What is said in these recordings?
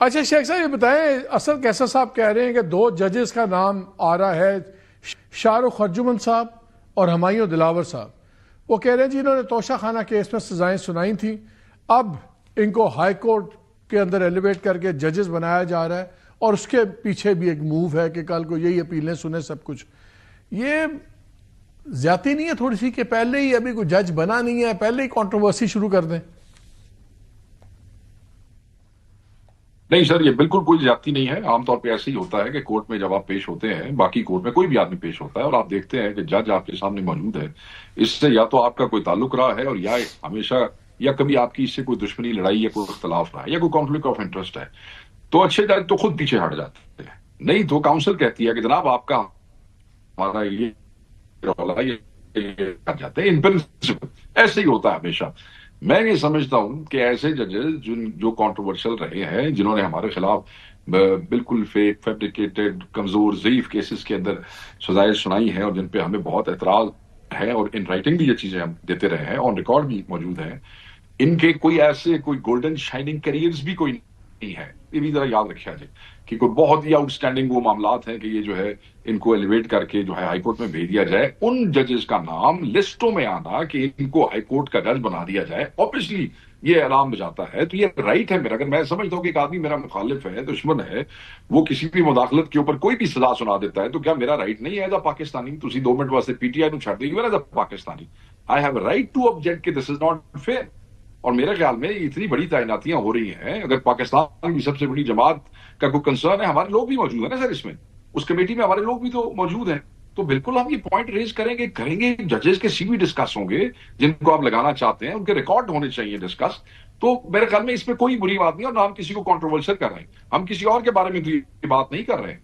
اچھا شیخ صاحب یہ بتائیں، اصل کیسر صاحب کہہ رہے ہیں کہ 2 ججز کا نام آ رہا ہے، شاہ رخ ارجمن صاحب اور ہمایوں دلاور صاحب. وہ کہہ رہے ہیں جی انہوں نے توشہ خانہ کیس میں سزائیں سنائی تھیں، اب ان کو ہائی کورٹ کے اندر ایلیویٹ کر کے ججز بنایا جا رہا ہے، اور اس کے پیچھے بھی ایک موو ہے کہ کل کو یہی اپیلیں سنیں سب کچھ. یہ زیادتی نہیں ہے تھوڑی سی کہ پہلے ہی ابھی کوئی جج بنا نہیں ہے، پہلے ہی کنٹروورسی شروع کر دیں؟ نہیں سر، یہ بالکل کوئی زیادتی نہیں ہے. عام طور پہ ایسے ہی ہوتا ہے کہ کورٹ میں جب آپ پیش ہوتے ہیں، باقی کورٹ میں کوئی بھی آدمی پیش ہوتا ہے اور آپ دیکھتے ہیں کہ جج آپ کے سامنے موجود ہے، اس سے یا تو آپ کا کوئی تعلق رہا ہے اور یا ہمیشہ یا کبھی آپ کی اس سے کوئی دشمنی، لڑائی یا کوئی اختلاف رہا ہے یا کوئی کانفلکٹ آف انٹرسٹ ہے، تو اچھے جج تو خود پیچھے ہٹ جاتے ہیں. نہیں تو کاؤنسل کہتی ہے کہ جناب آپ کا ہمارا یہ رولا یہ ہٹ جاتے ہیں. ان پرنسپل ایسے ہی ہوتا ہے ہمیشہ. میں یہ سمجھتا ہوں کہ ایسے ججز جو کانٹروورشل رہے ہیں، جنہوں نے ہمارے خلاف بالکل فیک، فیبریکیٹڈ، کمزور، ضعیف کیسز کے اندر سزائیں سنائی ہیں اور جن پہ ہمیں بہت اعتراض ہے اور ان رائٹنگ بھی یہ چیزیں ہم دیتے رہے ہیں، آن ریکارڈ بھی موجود ہیں، ان کے کوئی ایسے کوئی گولڈن شائننگ کیریئرز بھی کوئی نہیں ہے. یہ بھی ذرا یاد رکھا جائے کہ کوئی بہت ہی آؤٹ اسٹینڈنگ وہ معاملات ہیں کہ یہ جو ہے ان کو ایلیویٹ کر کے جو ہے ہائی کورٹ میں بھیج دیا جائے. ان ججز کا نام لسٹوں میں آنا کہ ان کو ہائی کورٹ کا جج بنا دیا جائے، اوبیسلی یہ الارم بجاتا ہے. تو یہ رائٹ ہے میرا. اگر میں سمجھتا ہوں کہ ایک آدمی میرا مخالف ہے، دشمن ہے، وہ کسی بھی مداخلت کے اوپر کوئی بھی سزا سنا دیتا ہے، تو کیا میرا رائٹ نہیں ہے ایز اے پاکستانی؟ تسی 2 منٹ واسطے پی ٹی آئی نو چھڈ دیو as a Pakistani. I have a right to object کہ دس از ناٹ فیئر. اور میرے خیال میں اتنی بڑی تعیناتیاں ہو رہی ہیں، اگر پاکستان کی سب سے بڑی جماعت کا کوئی کنسرن ہے، ہمارے لوگ بھی موجود ہیں نا سر، اس میں اس کمیٹی میں ہمارے لوگ بھی تو موجود ہیں، تو بالکل ہم یہ پوائنٹ ریز کریں گے. ججز کے سی وی ڈسکس ہوں گے جن کو آپ لگانا چاہتے ہیں، ان کے ریکارڈ ہونے چاہیے ڈسکس. تو میرے خیال میں اس میں کوئی بری بات نہیں، اور نہ ہم کسی کو کنٹروورشل کر رہے ہیں. ہم کسی اور کے بارے میں تو یہ بات نہیں کر رہے ہیں،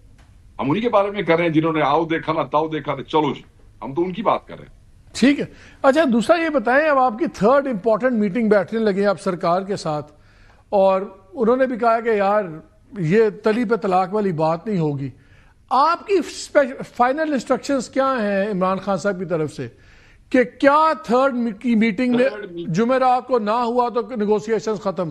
ہم انہی کے بارے میں کر رہے ہیں جنہوں نے آؤ دیکھا نہ تاؤ دیکھا. تو چلو جی، ہم تو ان کی بات کر رہے ہیں. ٹھیک ہے. اچھا دوسرا یہ بتائیں، اب آپ کی 3rd امپورٹنٹ میٹنگ بیٹھنے لگے آپ سرکار کے ساتھ، اور انہوں نے بھی کہا کہ یار یہ تلی پہ طلاق والی بات نہیں ہوگی. آپ کی فائنل انسٹرکشنز کیا ہیں عمران خان صاحب کی طرف سے کہ کیا 3rd کی میٹنگ میں جمعرات کو نہ ہوا تو نیگوسیشنز ختم؟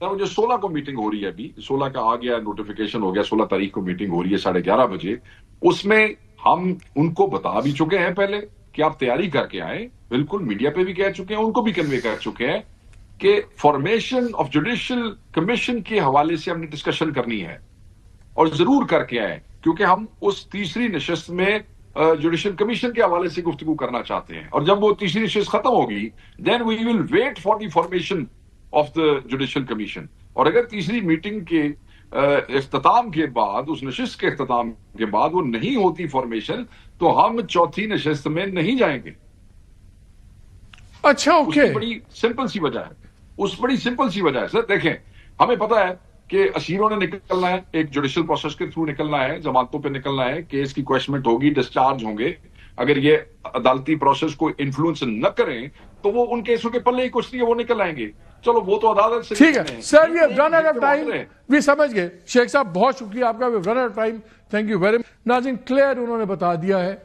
مجھے 16 کو میٹنگ ہو رہی ہے، ابھی 16 کا آ گیا، نوٹیفیکیشن ہو گیا، 16 تاریخ کو میٹنگ ہو رہی ہے 11:30 بجے. اس میں ہم ان کو بتا بھی چکے ہیں پہلے کہ آپ تیاری کر کے آئیں. بالکل میڈیا پہ بھی کہہ چکے ہیں، ان کو بھی کنوے کر چکے ہیں کہ فارمیشن آف جوڈیشل کمیشن کے حوالے سے ہم نے ڈسکشن کرنی ہے، اور ضرور کر کے آئیں، کیونکہ ہم اس تیسری نشست میں جوڈیشل کمیشن کے حوالے سے گفتگو کرنا چاہتے ہیں. اور جب وہ تیسری نشست ختم ہوگی then we will wait for the formation of the judicial commission. اور اگر تیسری میٹنگ کے اختتام کے بعد، اس نشست کے اختتام کے بعد وہ نہیں ہوتی فارمیشن، تو ہم چوتھی نشست میں نہیں جائیں گے. اچھا اوکے. اس بڑی سمپل سی وجہ ہے سر. دیکھیں ہمیں پتا ہے کہ اسیروں نے نکلنا ہے، ایک جوڈیشل پروسیس کے تھرو نکلنا ہے، ضمانتوں پہ نکلنا ہے، کیس کی کویشمنٹ ہوگی، ڈسچارج ہوں گے. اگر یہ عدالتی پروسیس کو انفلوئنس نہ کریں تو وہ ان کیسوں کے پلے ہی کچھ نہیں ہے، وہ نکل آئیں گے. چلو وہ تو عدالت سے ٹھیک ہے sir, we have run out of time. بھی سمجھ گئے شیخ صاحب، بہت شکریہ آپ کا. We have run out of time. Thank you very much. ناظرین کلیئر انہوں نے بتا دیا ہے.